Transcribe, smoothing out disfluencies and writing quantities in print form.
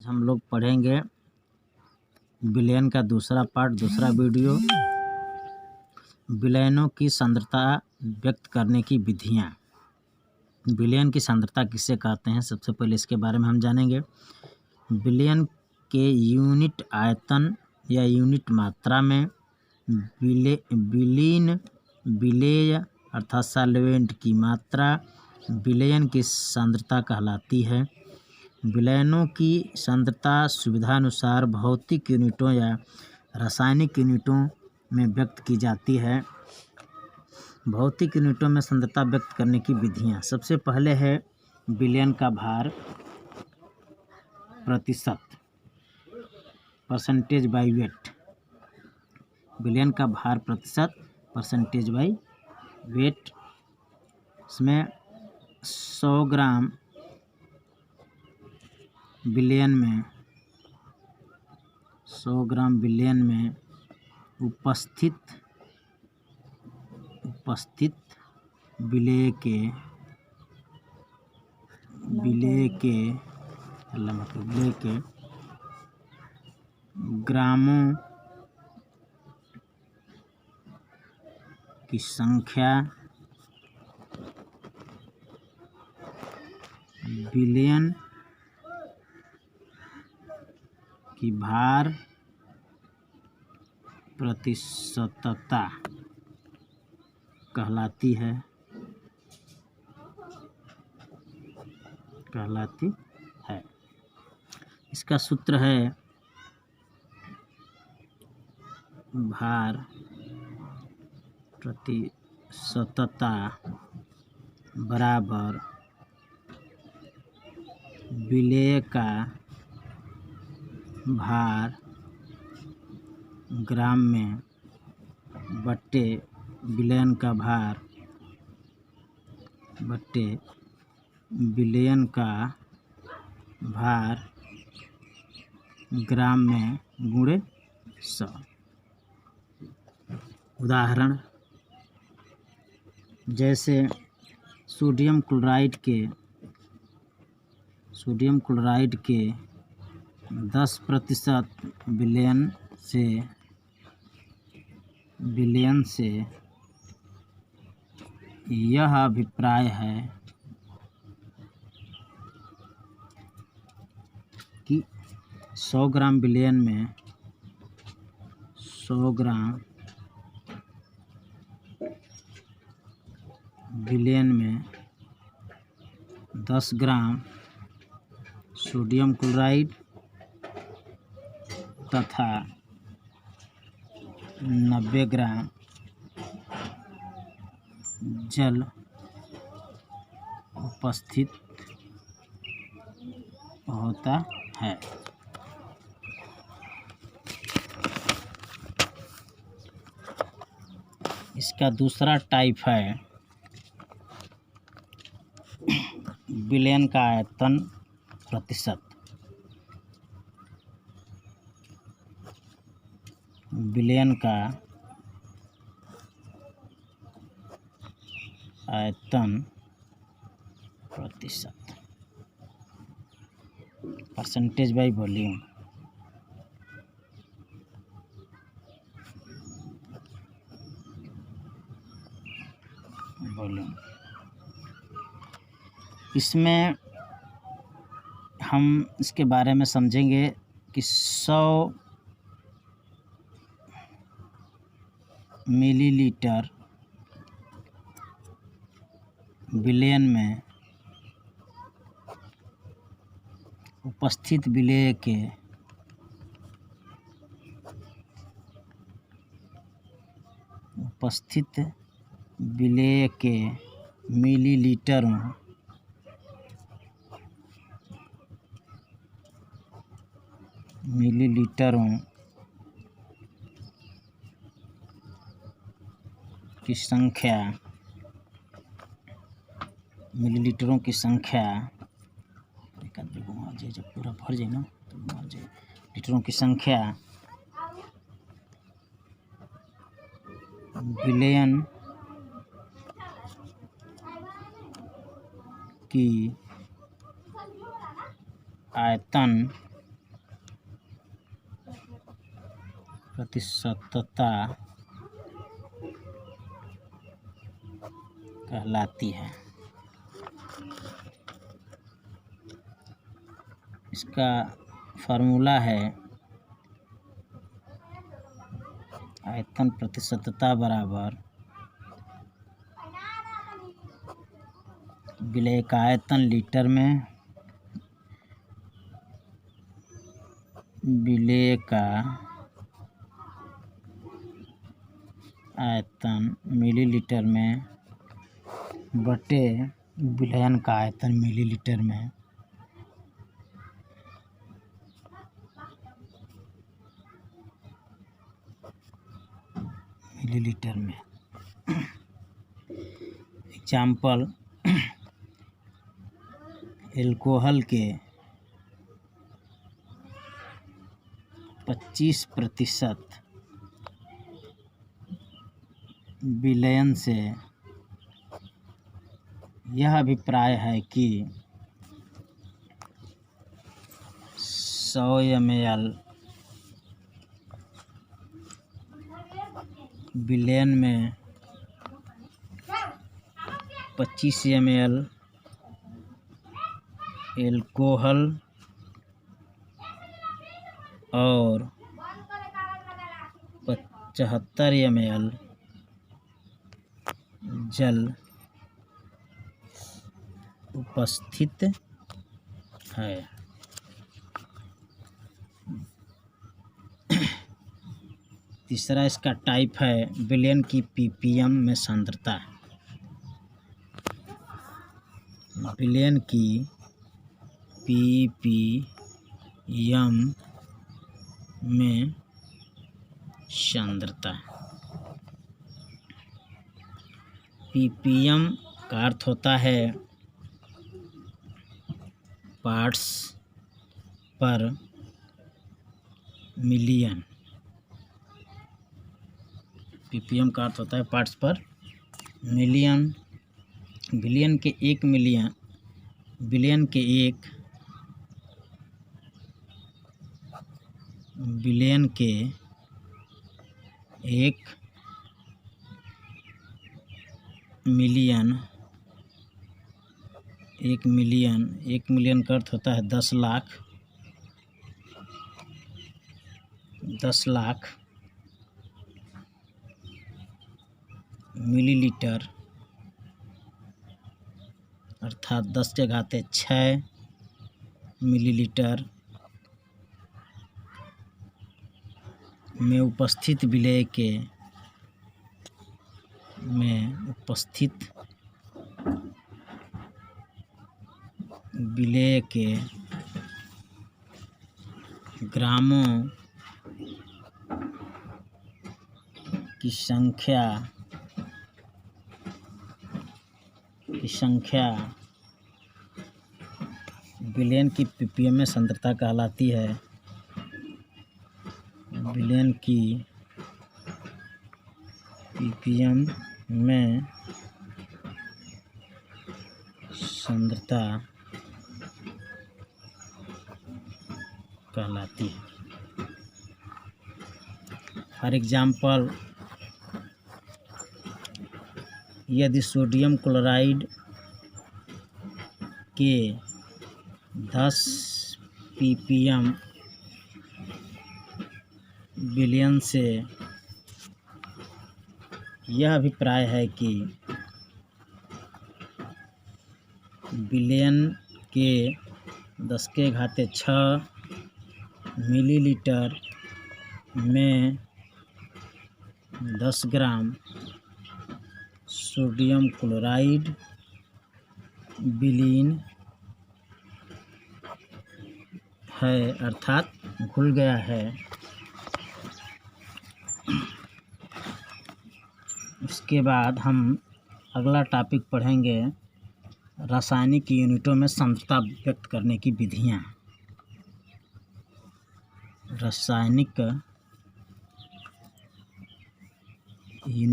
हम लोग पढ़ेंगे विलयन का दूसरा पार्ट, दूसरा वीडियो, विलयनों की सांद्रता व्यक्त करने की विधियाँ। विलयन की सांद्रता किसे कहते हैं, सबसे पहले इसके बारे में हम जानेंगे। विलयन के यूनिट आयतन या यूनिट मात्रा में विलीन विलेय अर्थात सॉल्वेंट की मात्रा विलयन की सांद्रता कहलाती है। विलयनों की सांद्रता सुविधानुसार भौतिक यूनिटों या रासायनिक यूनिटों में व्यक्त की जाती है। भौतिक यूनिटों में सांद्रता व्यक्त करने की विधियाँ। सबसे पहले है विलयन का भार प्रतिशत, परसेंटेज बाई वेट। विलयन का भार प्रतिशत, परसेंटेज बाई वेट। इसमें 100 ग्राम विलयन में 100 ग्राम विलयन में उपस्थित विलेय के ग्रामों की संख्या विलयन की भार प्रतिशतता कहलाती है। इसका सूत्र है भार प्रतिशतता बराबर विलेय का भार ग्राम में बट्टे विलयन का भार बट्टे विलयन का भार ग्राम में गुणे 100। उदाहरण जैसे सोडियम क्लोराइड के 10% विलयन से यह अभिप्राय है कि 100 ग्राम विलयन में 100 ग्राम विलयन में 10 ग्राम सोडियम क्लोराइड तथा 90 ग्राम जल उपस्थित होता है। इसका दूसरा टाइप है विलयन का आयतन प्रतिशत। विलयन का आयतन प्रतिशत, परसेंटेज बाई वॉल्यूम। इसमें हम इसके बारे में समझेंगे कि 100 मिलीलीटर विलयन में उपस्थित विलेय के मिलीलीटरों की संख्या एक आदमी घुमा जाए, जब पूरा भर जाए ना तो घुमा जाए। लीटरों की संख्या विलयन की आयतन प्रतिशतता कहलाती है। इसका फार्मूला है आयतन प्रतिशतता बराबर विलेय का आयतन लीटर में, विलेय का आयतन मिलीलीटर में बटे विलयन का आयतन मिलीलीटर में। एग्जाम्पल, एल्कोहल के 25% विलयन से यह अभिप्राय है कि 100 ml विलयन में 25 ml एल्कोहल और 75 ml जल उपस्थित है। तीसरा इसका टाइप है विलयन की ppm में सांद्रता। विलयन की ppm में सांद्रता। ppm का अर्थ होता है पार्ट्स पर मिलियन। ppm का अर्थ होता है पार्ट्स पर मिलियन। विलयन के 1 मिलियन, विलयन के 1 मिलियन का अर्थ होता है 10 लाख। 10 लाख मिलीलीटर अर्थात 10⁶ मिलीलीटर में उपस्थित विलेय के ग्रामों की संख्या विलयन की ppm में सांद्रता कहलाती है। विलयन की ppm में सांद्रता कहलाती है। फॉर एग्जाम्पल, यदि सोडियम क्लोराइड के 10 ppm विलयन से यह अभिप्राय है कि विलयन के 10⁶ मिलीलीटर में 10 ग्राम सोडियम क्लोराइड विलीन है अर्थात घुल गया है। उसके बाद हम अगला टॉपिक पढ़ेंगे रासायनिक यूनिटों में सांद्रता व्यक्त करने की विधियाँ। रासायनिक यूनिट